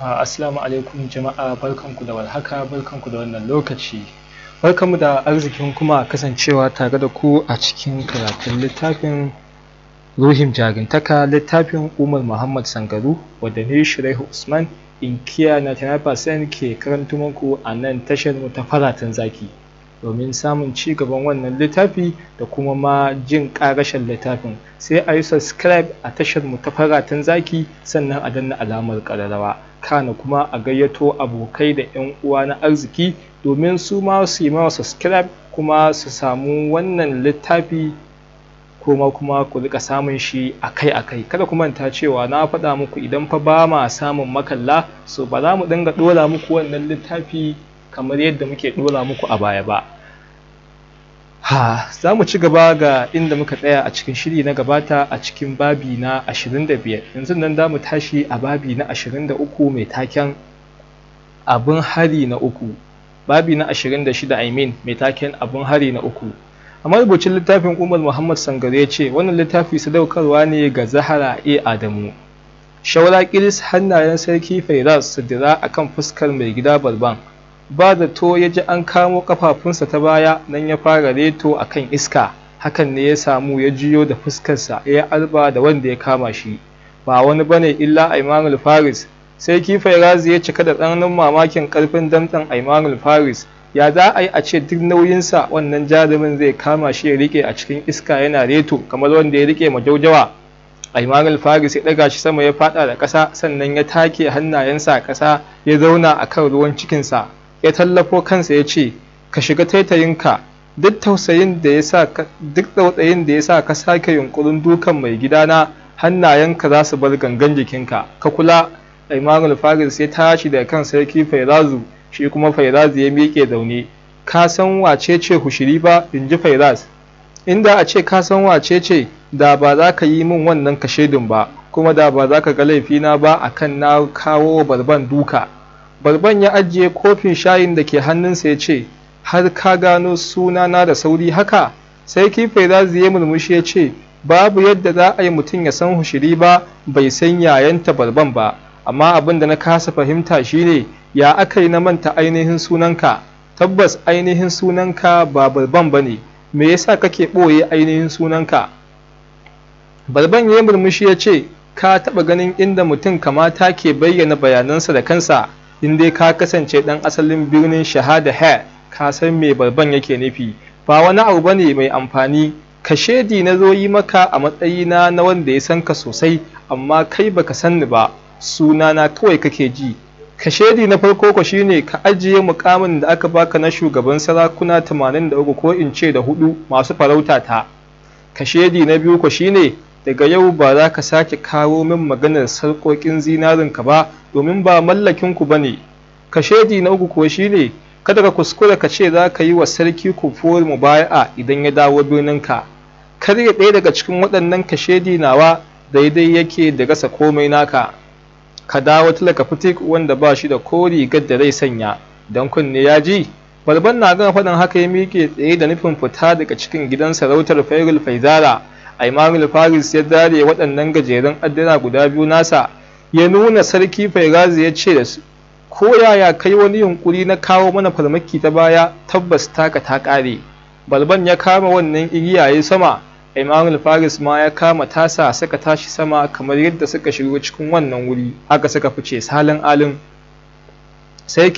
Assalamu alaikum jama'a, barkanku da warhaka, barkanku da wannan lokaci. Barkanmu da arzikin kuma kasancewa tare da ku a cikin karatun littafin Ruhin Jarintaka, littafin Umar Muhammad Sangaru, wadda ni Shiraihu Usman inkiya 99% ke karanto muku a nan tashar mu ta Faratan Zaki. Domin samun ci gaban wannan littafi da kuma ma jin ƙarashin littafin, sai a yi subscribe a tashar mu ta Faratan Zaki, sannan a danna alamar ƙararrawa. Kana kuma a gayyato abokai da 'yan uwa na arziki domin su ma su yi mawa subscribe kuma su samu wannan littafi kuma ku rika samun shi akai-akai. Kada ku manta cewa na faɗa muku idan fa ba ma samun makalla, so ba za mu dinga ɗora muku wannan littafi kamar yadda muke ɗora muku a baya ba. Za mu ci gaba ga inda muka tsaya a cikin shiri na gabata a cikin babi na 25. Yanzu nan za mu tashi a babi na 23 mai taken abin hari na uku. Babi na 26 mai taken abin hari na uku. A marubucin littafin Umar Muhammad Sangaru ya ce wannan littafi sadaukarwa ne ga Zahra A. Adamu. Shawara kiris hannayen sarki Fairaz su dira akan fuskar mai gida Balban. Ba da to ya ji an kamo kafafunsa ta baya, nan ya fara reto a kan iska. Hakan ne ya samu ya jiyo da fuskarsa ya arba da wanda ya kama shi, ba wani bane illa Aimanul Faris. Sai Fairaz ya cika da tsananin mamakin karfin damtsen Aimanul Faris. Ya za a yi a ce duk nauyinsa wannan jarumin zai kama shi ya rike a cikin iska yana reto kamar wanda ya rike majaujawa. Aimanul Faris ya ɗaga shi sama ya faɗa da ƙasa, sannan ya take hannayensa a ƙasa ya zauna a kan ruwan cikinsa. Ya tallafo kansa ya ce, ka shiga taitayinka, duk tsautsayin da ya sa ka sake yunkurin dukan mai gidana, hannayenka za su bar gangan jikinka. Ka kula. Aimanul Faris ya tashi daga kan sarki Fairazu, shi kuma Fairaz ya miƙe zaune. Ka san wace ce Hushiri ba? In ji Fairaz. Inda a ce ka san wace ce, da ba za ka yi min wannan kashedin ba, kuma da ba za ka ga laifina ba akan na kawo Balban duka. Balban ya ajiye kofin shayin da ke hannunsa ya ce, har ka gano sunana da sauri haka? Sai Fairaz ya murmushi ya ce, babu yadda za a yi mutum ya san Hushiri ba bai san yayanta Balban ba, amma abin da na kasa fahimta shine ya aka yi na manta ainihin sunanka. Tabbas ainihin sunanka ba Balban ba ne, me yasa kake ɓoye ainihin sunanka? Balban ya murmushi ya ce, ka taɓa ganin inda mutum kamata ke bayyana bayanansa da kansa? In dai ka kasance ɗan asalin birnin Shahada Hair, ka san me Balban yake nufi. Ba wani abu bane mai amfani. Kashedi na zo yi maka a matsayina na wanda ya san ka sosai, amma kai baka san ni ba, sunana kawai kake ji. Kashedi na farko ko shine ka ajiye mukamin da aka baka na shugaban sarakuna 83 ko in ce da 4 masu farauta ta. Kashedi na biyu ko shine daga yau ba za ka sake kawo min maganar sarƙoƙin zinarinka ba, domin ba mallakinku ba ne. Kashedi na uku kuwa shine kada ka kuskura ka ce za ka yi wa sarki Kufur mubaya'a idan ya dawo birninka. Karya ɗaya daga cikin waɗannan kashedi nawa daidai yake da rasa komai naka. Ka dawo talaka fitik wanda ba shi da ko rigar da zai sanya, don kunne ya ji. Balban na gama faɗin haka ya miƙe tsaye da nufin fita daga cikin gidan sarautar Fairul Faizara. Aimanul Faris ya dare waɗannan gajerun adduna guda biyu nasa, ya nuna sarki Fairaz ya ce da su, ko yaya kai wani yunkuri na kawo mana farmaki ta baya, tabbas taka ta ƙare. Balban ya kama wannan igiyaye sama, Aimanul Faris ma ya kama tasa suka tashi sama kamar yadda suka shigo cikin wannan wuri, haka suka fice salin alin. Sai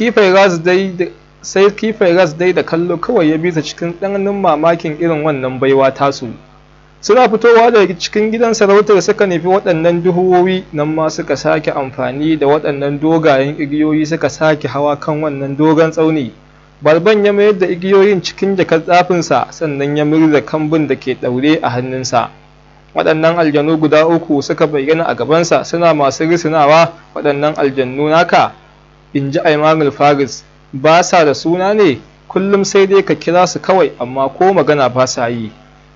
Fairaz dai da kallo kawai ya bisa cikin tsananin mamakin irin wannan baiwa tasu. Suna fitowa daga cikin gidan sarautar suka nufi waɗannan duhuwowi, nan ma suka sake amfani da waɗannan dogayen igiyoyi suka sake hawa kan wannan dogon tsauni. Balban ya mayar da igiyoyin cikin jakar tsafinsa, sannan ya murza kambun da ke ɗaure a hannunsa. Waɗannan aljanu guda uku suka bayyana a gabansa suna masu risinawa. Waɗannan aljannu naka, in ji Aimanul Faris, ba sa da suna ne? Kullum sai dai ka kira su kawai, amma ko magana ba sa yi.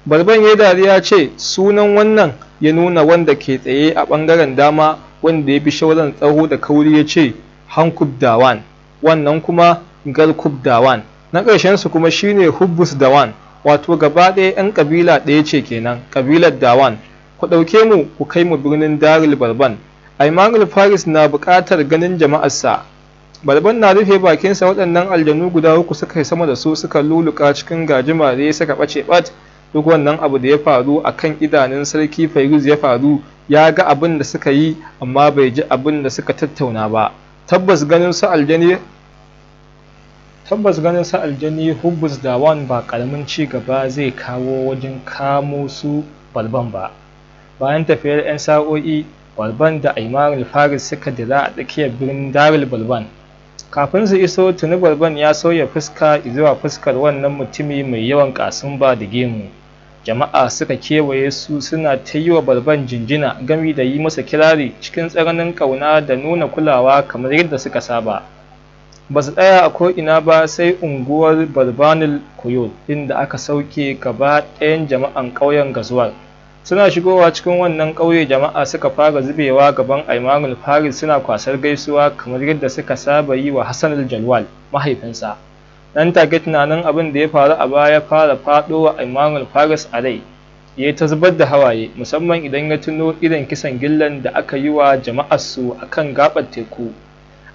Balban ya dariya ce, sunan wannan, ya nuna wanda ke tsaye a ɓangaren dama wanda ya bi shauran tsawo da kauri ya ce, Hankub Dawan, wannan kuma Garkub Dawan, na ƙarshensu kuma shine Hubbus Dawan, wato gaba ɗaya 'yan ƙabila ɗaya ce kenan, ƙabilar Dawan. Ku ɗauke mu ku kai mu birnin Darul Balban. Aimanul Faris na buƙatar ganin jama'arsa. Balban na rufe bakinsa, waɗannan aljanu guda uku suka yi sama da su, suka luluka cikin gajimare suka ɓace ɓat. Duk wannan abu da ya faru a kan idanun sarki Fairuz ya faru, ya ga abin da suka yi amma bai ji abin da suka tattauna ba. Tabbas ganin su aljani Hubbus Dawan ba ƙaramin ci gaba zai kawo wajen kamo su Balban ba. Bayan tafiyar 'yan sa'o'i, Balban da Aimanul Faris suka dira a tsakiyar birnin Darul Balban. Kafin su iso, tuni Balban ya sauya fuska zuwa fuskar wannan mutumi mai yawan ƙasumba da gemu. Jama'a suka kewaye su suna ta yi wa Balban jinjina gami da yi masa kirari cikin tsananin ƙauna da nuna kulawa kamar yadda suka saba. Ba su tsaya a ko'ina ba sai unguwar Balbanul Kuyul, inda aka sauke gaba ɗayan jama'an ƙauyen Gazuwar. Suna shigowa cikin wannan ƙauye, jama'a suka fara zubewa gaban Aimanul Faris suna kwasar gaisuwa kamar yadda suka saba yi wa Hassanul Jalwal, mahaifinsa. Nan take tunanin abin da ya faru a baya fara faɗo wa Aimanul Faris a rai. Ya ta zubar da hawaye, musamman idan ya tuno irin kisan gillan da aka yi wa jama'arsu a kan gaɓar teku.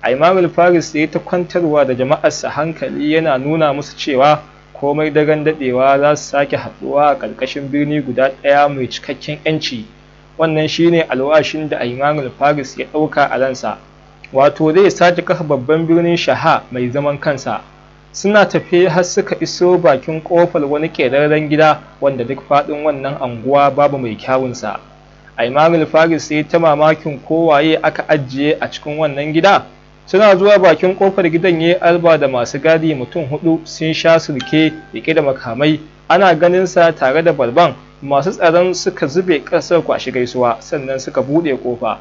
Aimanul Faris ya ta kwantarwa da jama'arsa hankali, yana nuna musu cewa komai daren daɗewa za su sake haɗuwa a ƙarƙashin birni guda ɗaya mai cikakken 'yanci. Wannan shine alwashin da Aimanul Faris ya ɗauka a ransa, wato zai sake kafa babban birnin Shaha mai zaman kansa. Suna tafe har suka iso bakin ƙofar wani ƙerarren gida wanda duk faɗin wannan anguwa babu mai kyawunsa. Aimanul Faris sai ta mamakin kowaye aka ajiye a cikin wannan gida. Suna zuwa bakin kofar gidan, yayi alba da masu gadi mutum 4 sun sha sulke riƙe da makamai. Ana ganin sa tare da Balban, masu tsaron suka zube ƙasar kwashi gaisuwa, sannan suka buɗe ƙofa.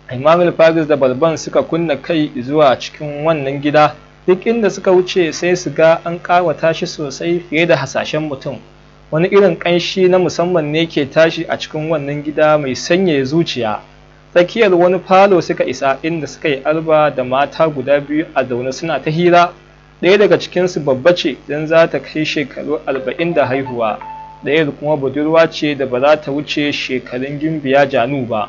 Aimanul Faris da Balban suka kunna kai zuwa cikin wannan gida. Duk inda suka wuce sai su ga an ƙawata shi sosai fiye da hasashen mutum. Wani irin ƙanshi na musamman ne ke tashi a cikin wannan gida mai sanyaya zuciya. Tsakiyar wani falo suka isa, inda suka yi alba da mata guda biyu a zaune suna ta hira. Ɗaya daga cikinsu babba ce don za ta kai shekaru 40 da haihuwa, ɗayar kuma budurwa ce da ba za ta wuce shekarun gimbiya Janu ba.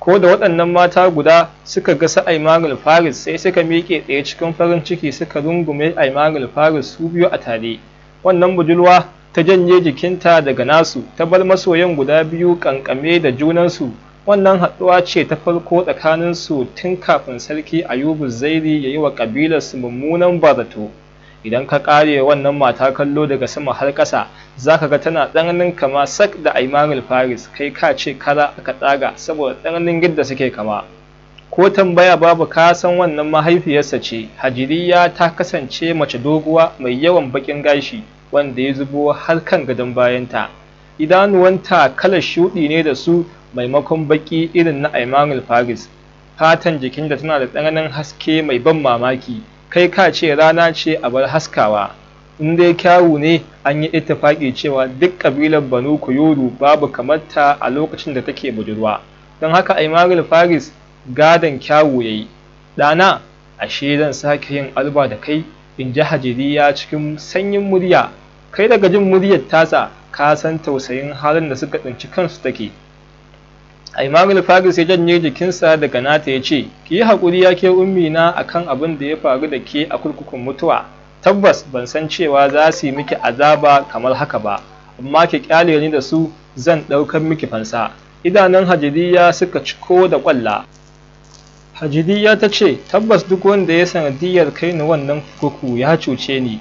Ko da waɗannan mata guda suka ga su Aimanul Faris sai suka miƙe tsaye cikin farin ciki, suka rungume Aimanul Faris su biyu a tare. Wannan budurwa ta janye jikinta daga nasu, ta bar masoyan guda biyu ƙanƙame da junansu. Wannan haɗuwa ce ta farko tsakaninsu tun kafin sarki Ayubu Zairi ya yi wa ƙabilarsu mummunan barato. Idan ka ƙare wannan mata kallo daga sama har ƙasa, za ka ga tana tsananin kama sak da Aimanul Faris, kai ka ce kara aka tsaga saboda tsananin yadda suke kama. Ko tambaya babu, ka san wannan mahaifiyarsa ce. Hajiriya ta kasance mace doguwa mai yawan baƙin gashi wanda ya zubo har kan gadon bayanta. Idanuwanta kalar shuɗi ne da su maimakon baki irin na Aimanul Faris. Fatan jikin da tana da tsananin haske mai ban mamaki, kai ka ce rana ce a bar haskawa. In dai kyawu ne, an yi ittifaki cewa duk kabilar Banu Kuyuru babu kamarta a lokacin da take budurwa. Don haka Aimanul Faris gadon kyawu yayi. Ɗana, ashe zan sake yin alba da kai, in ji Hajiriya cikin sanyin murya. Kai daga jin muryar tasa ka san tausayin halin da suka tsinci kansu take. Aimanul Faris ya janye jikinsa daga nata ya ce, ki yi haƙuri ya ke ummina akan abin da ya faru da ke a kurkukun mutuwa. Tabbas ban san cewa za su yi miki azaba kamar haka ba, amma ki kyale ni da su, zan ɗaukar miki fansa. Idanun Hajiriya suka ciko da ƙwalla. Hajiriya ta ce, tabbas duk wanda ya sanadiyar kai ni wannan kurkuku ya cuce ni.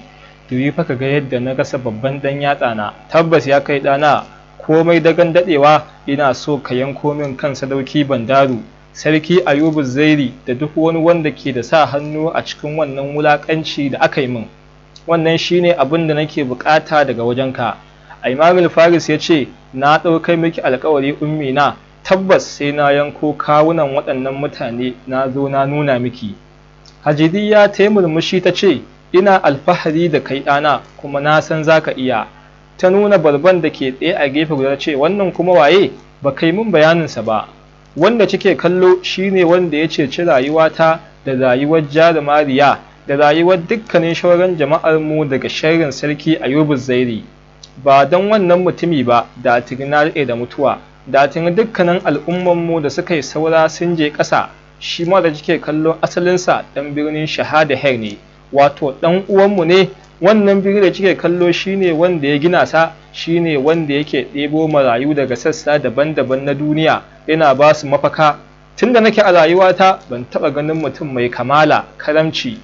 Dubi fa ka ga yadda na rasa babban ɗan yatsa na. Tabbas ya kai ɗana, komai dagan daɗewa ina so ka yanko min kan sadauki Bandaru, sarki Ayubu Zairi da duk wani wanda ke da sa hannu a cikin wannan wulaƙanci da aka yi min. Wannan shine abin da nake bukata daga wajenka. Aimanul Faris ya ce, na ɗaukar miki alƙawari ummina, tabbas sai na yanko kawunan waɗannan mutane na zo na nuna miki. Hajiriya ta yi murmushi ta ce, ina alfahari da kai ɗana, kuma na san za ka iya. Ta nuna Balban da ke tsaye a gefe guda ce, wannan kuma waye? Ba kai mun bayaninsa ba. Wanda kike kallo shine wanda ya ceci rayuwata da rayuwar jarumariya da rayuwar dukkanin shauran jama'ar mu daga sharrin sarki Ayubu Zairi. Ba don wannan mutumi ba da tirna da mutuwa. da tuni dukkanin al'ummanmu da suka yi saura sun je ƙasa. Shi ma da kike kallo asalinsa ɗan birnin Shahada Her ne, wato ɗan uwanmu ne. Wannan birni da kike kallo shine wanda ya gina sa, shine wanda yake ɗebo marayu daga sassa daban-daban na duniya yana ba su mafaka. Tunda nake a rayuwata ban taɓa ganin mutum mai kamala, karamci,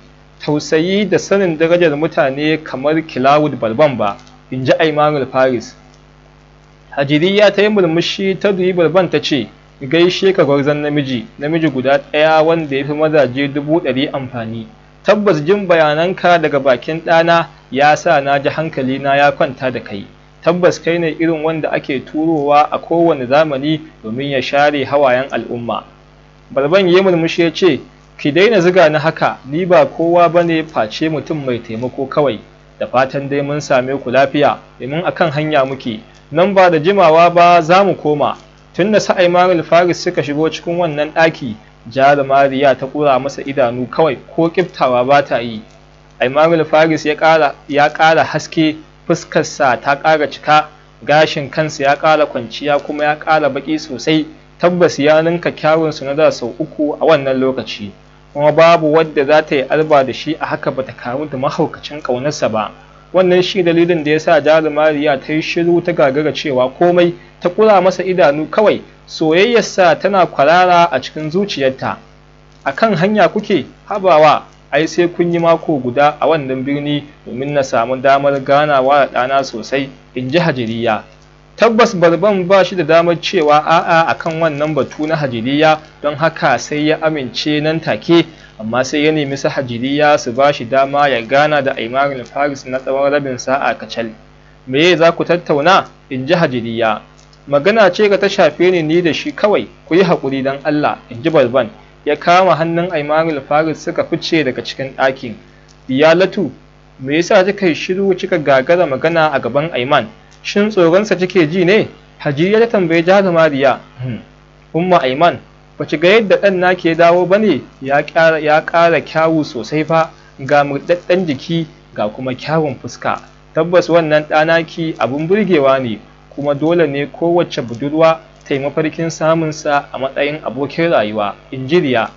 tausayi da sanin darajar mutane kamar Kilawud Balban ba, in ji Aymanul Faris. Hajiriya ta yi murmushi ta duyi Balban ta ce, gaishe ka gwarzon namiji guda ɗaya wanda ya fi mazaje 100,000 amfani. Tabbas jin bayananka daga bakin ɗana ya sa na ji hankalina ya kwanta da kai. Tabbas kai ne irin wanda ake turowa a kowane zamani domin ya share hawayen al'umma. Balban ya murmushi ya ce, ki daina ziga ni haka, ni ba kowa bane face mutum mai taimako kawai. Da fatan dai mun same ku lafiya, domin akan hanya muke. Nan ba da jimawa ba za mu koma. Tun da sa Aymanul Faris suka shigo cikin wannan ɗaki, Jarumariya ta ƙura masa idanu kawai ko ƙiftawa ba ta yi. Aymanul Faris ya ƙara haske, fuskarsa ta ƙara cika, gashin kansa ya ƙara kwanciya kuma ya ƙara baƙi sosai. Tabbas ya ninka kyawunsu na da sau 3 a wannan lokaci, kuma babu wadda za ta yi alba da shi a haka bata kamu da mahaukacin ƙaunarsa ba. Wannan shi dalilin da ya sa Jarumariya ta yi shiru ta gagara cewa komai, ta ƙura masa idanu kawai. Soyayyarsa tana kwarara a cikin zuciyarta. A kan hanya kuke, habawa, ai sai kun yi mako guda a wannan birni domin na samu damar ganawa da ɗana sosai, in ji Hajiriya. Tabbas Balban ba shi da damar cewa a'a akan wannan batu na Hajiriya, don haka sai ya amince nan take, amma sai ya nemi su Hajiriya su ba shi dama ya gana da Aymanul Faris na tsawon rabin sa'a kacal. Me za ku tattauna? In ji Hajiriya. Magana ce ga ta shafe ni da shi kawai, ku yi haƙuri don Allah, in ji Balban. Ya kama hannun Aymanul Faris suka fice daga cikin ɗakin. Iyalatu, me yasa kika yi shiru kika gagara magana a gaban Ayman? Shin tsoronsa kike ji ne? Hajiriya ta tambayi Jarumariya. Umma Ayman, ba ki ga yadda ɗan nake ya dawo ba ne? Ya ƙara kyawu sosai fa, ga murɗaɗɗen jiki ga kuma kyawun fuska. Tabbas wannan ɗanaki abin burgewa ne, kuma dole ne kowace budurwa ta yi mafarkin samunsa a matsayin abokin rayuwa, in ji Riya.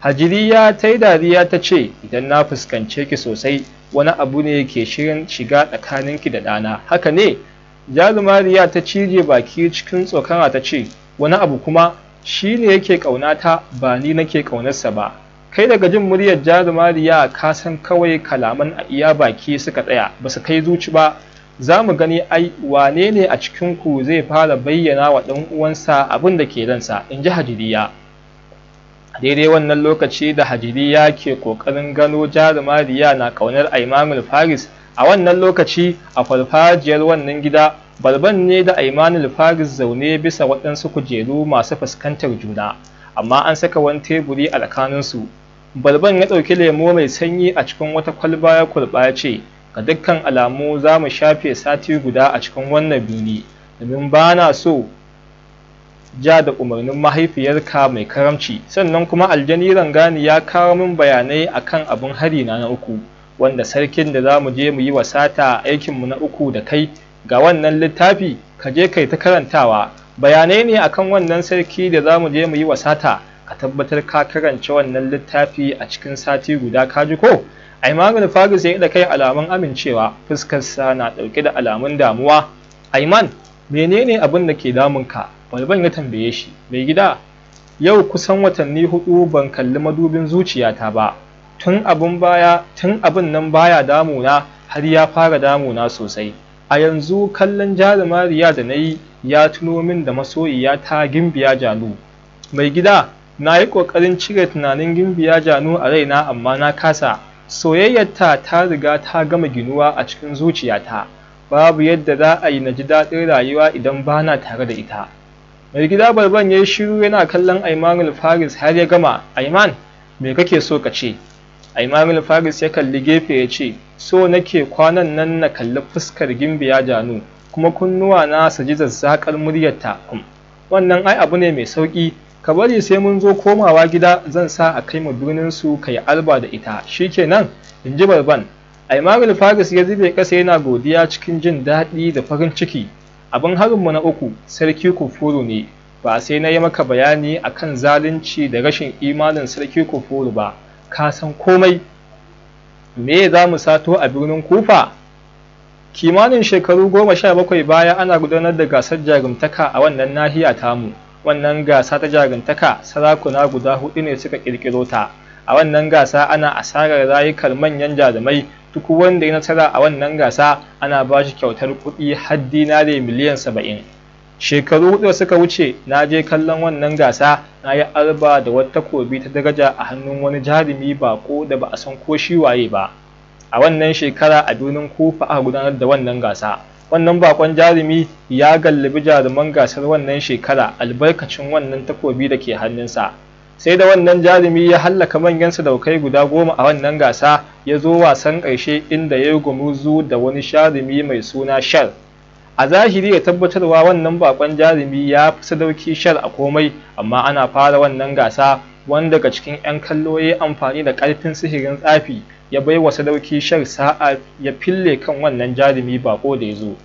Hajiriya ta yi dariya ta ce, idan na fuskance ki sosai, wani abu ne ke shirin shiga tsakaninki da ɗana, haka ne? Jarumariya ta cije baki cikin tsokana ta ce, wani abu kuma? Shi ne yake ƙaunata, ba ni nake ƙaunarsa ba. Kai daga jin muryar Jarumariya ka san kawai kalaman a iya baki suka tsaya, ba su kai zuci ba. Za mu gani ai wane ne a cikinku zai fara bayyana wa ɗan uwansa abin da ke ransa, in ji Hajiriya. Daidai wannan lokaci da Hajiriya ke ƙoƙarin gano Jarumariya na ƙaunar Aymanul Faris, a wannan lokaci a farfajiyar wannan gida, Balban ne da Aymanul Faris zaune bisa waɗansu kujeru masu fuskantar juna, amma an saka wani teburi a tsakaninsu. Balban ya ɗauki lemo mai sanyi a cikin wata kwalba ya kurɓa ya ce, ga dukkan alamu za mu shafe sati guda a cikin wannan birni, domin ba na so ja da umarnin mahaifiyarka mai karamci. Sannan kuma aljani Rangani ya kawo min bayanai akan abin hari na 3, wanda sarkin da za mu je mu yi wasata a aikinmu na 3 da kai. Ga wannan littafi ka je kai ta karantawa, bayanai ne akan wannan sarki da za mu je mu yi wasata. Ka tabbatar ka karance wannan littafi a cikin sati guda, ka ji ko? Aymanul Faris ya yi da kai alamun amincewa, fuskarsa na ɗauke da alamun damuwa. Ayman, menene abin da ke damunka? Balban ya tambaye shi. Mai gida, yau kusan watanni 4 ban kalli madubin zuciyata ba. Tun abin nan baya damuna, har ya fara damuna sosai. A yanzu kallon Jarumariya da na yi ya tuno min da masoyiya ta Gimbiya Janu. Mai gida, na yi ƙoƙarin cire tunanin Gimbiya Janu a raina amma na kasa. Soyayyarta ta riga ta gama ginuwa a cikin zuciyata. Babu yadda za a yi na ji daɗin rayuwa idan ba na tare da ita. Mai gida Balban ya yi shiru yana kallon Aymanul Faris har ya gama. Ayman, me kake so ka ce? Aymanul Faris ya kalli gefe ya ce, so nake kwanan nan na kalli fuskar Gimbiya Janu, kuma kunnuwa na su ji zazzakar muryarta. Wannan ai abu ne mai sauƙi. Ka bari sai mun zo komawa gida zan sa a kai mu birnin su ka yi alba da ita, shikenan, in ji Balban. Aymanul Faris ya zube ƙasa yana godiya cikin jin daɗi da farin ciki. Abin harinmu na uku sarki kufuru ne, ba sai na yi maka bayani akan zalunci da rashin imanin sarki kufuru ba, ka san komai. Me za mu sato a birnin Kufa? Kimanin shekaru 17 baya ana gudanar da gasar jarumtaka a wannan nahiya tamu. Wannan gasa ta jarumtaka sarakuna guda 4 ne suka kirkiro ta. A wannan gasa ana asarar rayukan manyan jarumai, duk wanda ya nasara a wannan gasa ana ba shi kyautar kuɗi har dinare miliyan 70. Shekaru 4 suka wuce na je kallon wannan gasa, na yi arba da wata takobi ta daraja a hannun wani jarumi bako da ba a san ko shi waye ba. A wannan shekara a birnin Kufa aka gudanar da wannan gasa. Wannan bakon jarumi ya gallabi jaruman gasar wannan shekara albarkacin wannan takobi da ke hannunsa. Sai da wannan jarumi ya hallaka manyan sadaukai guda 10 a wannan gasa, ya zo wasan ƙarshe inda ya yi gumurzu da wani jarumi mai suna Shar. A zahiri ya tabbatarwa wannan bakon jarumi ya fi sadauki Shar a komai, amma ana fara wannan gasa wanda daga cikin 'yan kallo ya yi amfani da ƙarfin sihirin tsafi ya bai wa sadauki Shar sa'a ya fille kan wannan jarumi bako da ya zo.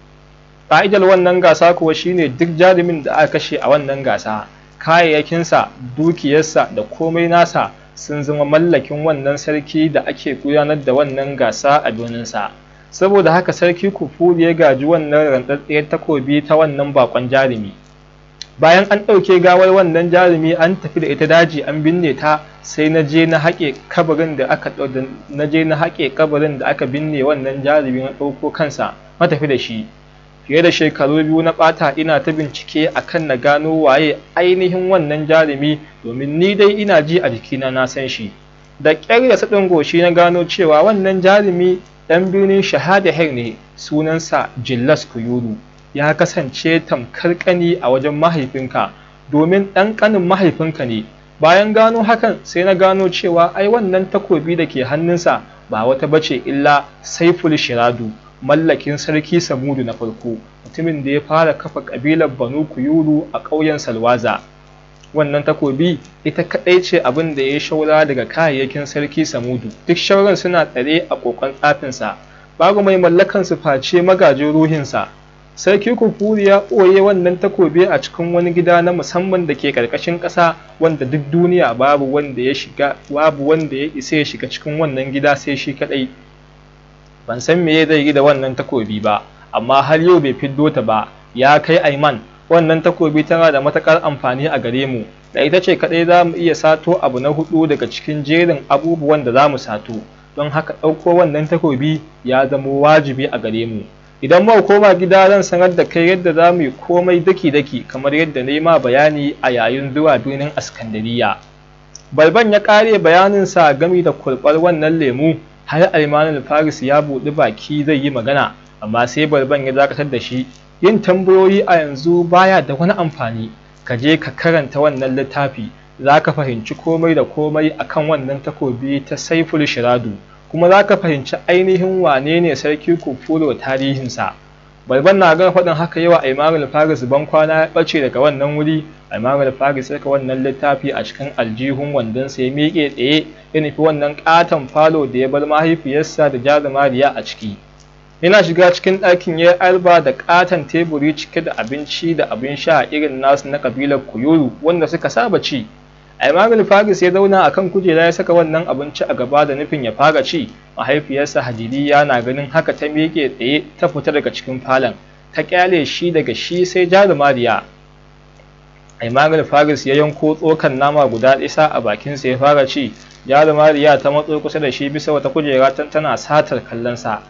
Ƙa'idar wannan gasa kuwa shine duk jarumin da aka kashe a wannan gasa, kayayyakinsa, dukiyarsa da komai nasa sun zama mallakin wannan sarki da ake gudanar da wannan gasa a birninsa. Saboda haka sarki Kufuru ya gaji wannan rantsatsiyar takobi ta wannan bakon jarumi. Bayan an ɗauke gawar wannan jarumi an tafi da ita daji an binne ta, sai na je na haƙe kabarin da aka binne wannan jarumi, na ɗauko kansa na tafi da shi. Fiye da shekaru 2 na ɓata ina ta bincike akan na gano waye ainihin wannan jarumi, domin ni dai ina ji a jikina na san shi. Da ƙyar da saɗin goshi na gano cewa wannan jarumi ɗan birnin Shahadahir ne, sunansa Jillas Kuyuru. Ya kasance tamkar ƙani a wajen mahaifinka, domin ɗan ƙanin mahaifinka ne. Bayan gano hakan sai na gano cewa ai wannan takobi da ke hannunsa ba wata bace illa Saiful Shiradu, mallakin sarki Samudu na farko, mutumin da ya fara kafa ƙabilar Banu Kuyuru a ƙauyen Salwaza. Wannan takobi ita kaɗai ce abin da ya shaura daga kayayyakin sarki Samudu, duk shauran suna tsare a ƙoƙon tsafinsa, babu mai mallakan su face magajin ruhinsa. Sarki Kufuru ya ɓoye wannan takobi a cikin wani gida na musamman da ke ƙarƙashin ƙasa, wanda duk duniya babu wanda ya isa ya shiga cikin wannan gida sai shi kaɗai. Ban san me zai yi da wannan takobi ba, amma har yau bai fiddo ta ba. Ya kai Aiman, wannan takobi tana da matuƙar amfani a gare mu, da ita ce kaɗai za mu iya sato abu na 4 daga cikin jerin abubuwan da za mu sato, don haka ɗauko wannan takobi ya zama wajibi a gare mu. Idan muka koma gida zan sanar da kai yadda za mu yi komai daki-daki kamar yadda na yi ma bayani a yayin zuwa birnin Askandariya. Balban ya ƙare bayaninsa gami da kurɓar wannan lemu, har Aimanul Faris ya buɗi baki zai yi magana, amma sai Balban ya dakatar da shi. Yin tambayoyi a yanzu baya da wani amfani, ka je ka karanta wannan littafi, za ka fahimci komai da komai akan wannan takobi ta Saiful Shiradu, kuma za ka fahimci ainihin wane ne sarki Kufuru tarihinsa. Balban na gan faɗin haka yawa Aimanul Faris ban kwana ya ɓace daga wannan wuri. Aimanul Faris saka wannan littafi a cikin aljihun wandonsa ya miƙe tsaye ya nufi wannan ƙaton falo da ya bar mahaifiyarsa da jarumariya a ciki. Yana shiga cikin ɗakin ya alba da ƙaton teburi cike da abinci da abin sha irin nasu na ƙabilar Kuyuru wanda suka saba ci. Aimanul Faris ya zauna a kan kujera ya saka wannan abinci a gaba da nufin ya fara ci. Mahaifiyarsa Hajiriya na ganin haka ta miƙe tsaye ta fita daga cikin falon, ta ƙyale shi daga shi sai jarumariya. Aimanul Faris ya yanko tsokan nama guda ɗaya a bakinsa ya fara ci. Jarumariya ta matso kusa da shi bisa wata kujera tana satar kallonsa.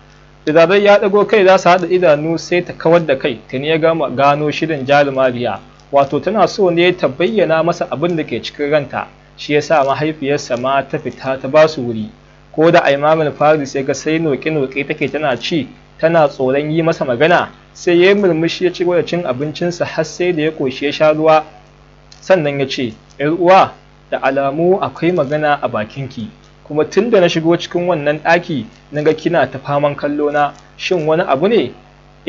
Da zarar ya ɗago kai za su haɗa idanu sai ta kawar da kai, tuni ya gama gano shirin jarumariya. Wato tana so ne ta bayyana masa abin da ke cikin ranta, shi yasa mahaifiyarsa ma ta fita ta ba su wuri. Ko da Aimanul Faris ya ga sai noƙe-noƙe take tana ci, tana tsoron yi masa magana, sai ya yi murmushi ya ci gaba da cin abincinsa har sai da ya ƙoshi ya sha ruwa. Sannan ya ce, ‘yar uwa, da alamu akwai magana a bakinki, kuma tun da na shigo cikin wannan ɗaki na ga kina ta faman kallo na, shin wani abu ne?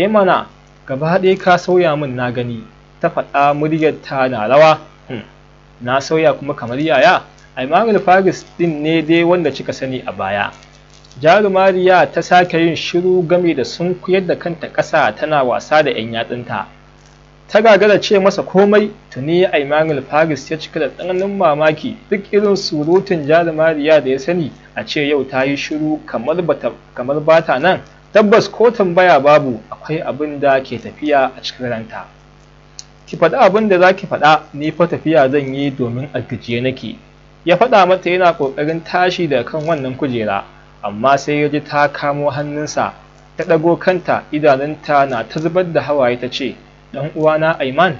Mana, gaba ɗaya ka sauya min na gani, ta faɗa muryarta na rawa. Na sauya kuma kamar yaya? Aimanul Faris ɗin ne dai wanda kika sani a baya. Jarumariya ta sake yin shiru game da sunkuyar da kanta ƙasa tana wasa da 'yan yatsunta. Ta gagara ce masa komai. Tuni Aymanul Faris ya cika da tsananin mamaki, duk irin surutun Jarumariya da ya sani, a ce yau ta yi shiru kamar bata nan. Tabbas ko tambaya babu, akwai abin da ke tafiya a cikin ranta. Ki faɗi abin da za ki faɗa, ni fa tafiya zan yi domin a gajiye nake. Ya faɗa mata yana ƙoƙarin tashi daga kan wannan kujera, amma sai ya ji ta kamo hannunsa. Ta ɗago kanta, idanunta na ta zubar da hawaye, ta ce, ɗan uwana Ayman,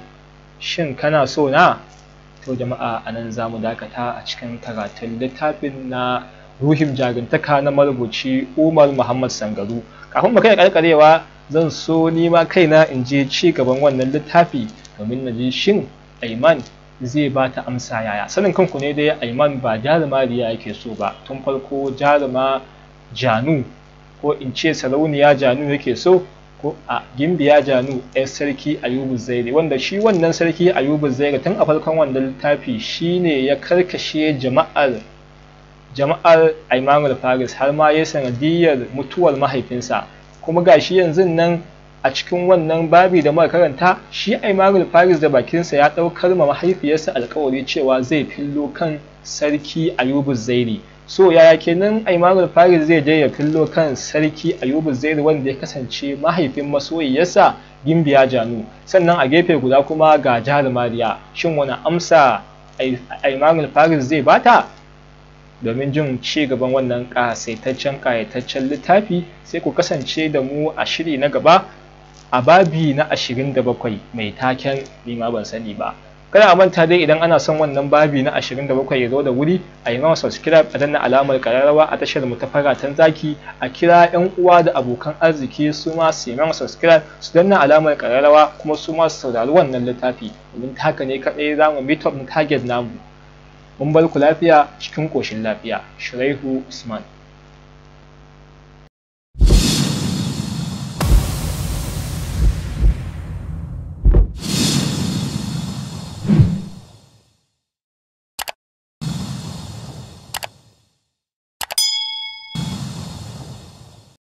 shin kana so na? To jama'a, a nan za mu dakata a cikin karatun littafin na Ruhin Jarumtaka na marubuci Umar Muhammad Sangaru. Kafin mu kai ƙarƙarewa, zan so ni ma kaina in je ci gaban wannan littafi domin na ji shin Ayman zai ba ta amsa yaya. Sanin kanku ne dai, Ayman ba Jarumariya yake so ba. Tun farko Jaruma Janu, ko in ce Sarauniya Janu yake so, ko a Gimbiya Janu 'yar Sarki Ayubu Zaire, wanda shi wannan Sarki Ayubu Zaire tun a farkon wannan littafi shine ya karkashe jama'ar Aymanul Faris, har ma ya sanadiyar mutuwar mahaifinsa. Kuma gashi yanzu nan a cikin wannan babi da muka karanta, shi Aymanul Faris da bakinsa ya ɗaukar ma mahaifiyarsa alƙawari cewa zai fillo kan Sarki Ayubu Zaire. So yaya kenan Aymanul Faris zai je ya fillo kan Sarki Ayubu Zaire, wanda ya kasance mahaifin masoyiyarsa Gimbiya Janu? Sannan a gefe guda kuma ga Jarumariya. Shin wani amsa Aymanul Faris zai bata? Domin jin ci gaban wannan ƙayataccen littafi, sai ku kasance da mu a shiri na gaba a babi na 27 mai taken ni ma ban sani ba. Kada a manta dai, idan ana son wannan babi na 27 ya zo da wuri, a yi mana subscribe, a danna alamar ƙararrawa a tashar mu ta Faratan Zaki, a kira 'yan uwa da abokan arziki su ma su yi mana subscribe, su danna alamar ƙararrawa, kuma su ma su saurari wannan littafi, domin ta haka ne kaɗai za mu meet up target namu. Mun bar ku lafiya cikin ƙoshin lafiya. Shuraihu Usman.